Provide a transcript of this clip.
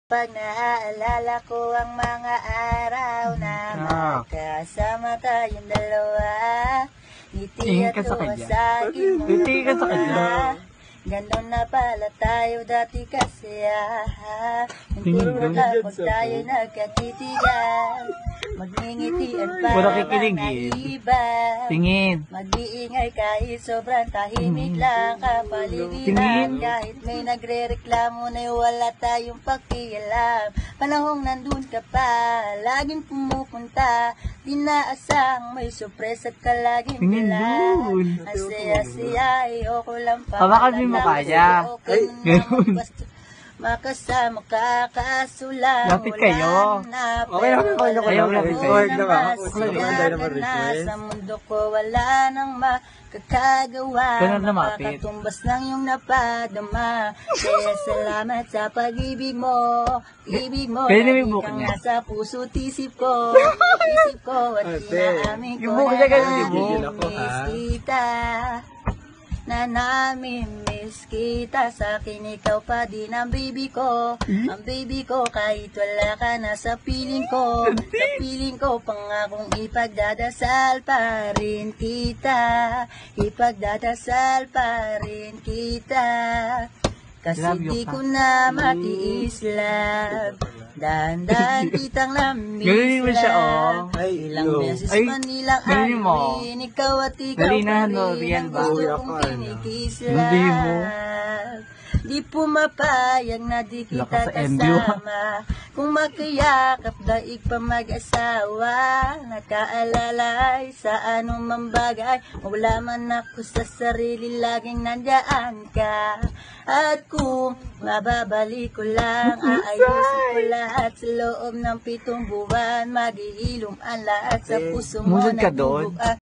Pag naaalala ko ang mga araw na magkasama tayong dalawa, ngiti at tuwa sa aking mga mukha. Ganon na pala tayo dati kasi hindi mo lang pag tayo nagkatitigan. Magngingitian para naiba. Mag-iingay kahit sobrang tahimik lang kapaligiran. Kahit may nagre-reklamo na wala tayong pakialam. Panahong nandun ka pa, laging pumupunta. Dinaasang may sorpresa ka laging dala. Ang saya-saya, ayoko lang pa. Mo kaya. Makasama ka, kaso lang lapit kayo. Okay lang. Sa mundo ko wala nang makakagawa. Makakatumbas lang yung napadama. Kaya salamat sa pag-ibig mo. Ibig mo, lagi kang nasa puso't isip ko. Isip ko at inaamin ko na namimiss kita. Na namimiss kita, sa akin ikaw pa din ang baby ko. Ang baby ko kahit wala ka na sa piling ko. Sa piling ko pangakong ipagdadasal pa rin kita. Ipagdadasal pa rin kita. Kasi di ko na matiis, love. Dahan-dahan kitang namiss, love. Ilang beses man nilang anuin, ikaw at ikaw pa rin ang gusto kong kinikis, love. Di pumapayag na di kita kasama. Kung magkayakap daig pa mag-asawa. Nakaalalay sa anumang bagay. Wala man ako sa sarili, laging nandyan ka. At kung mababalik ko lang, aayusin ko lahat sa loob ng 7 buwan. Maghihilom ang lahat sa puso mo na bubuan.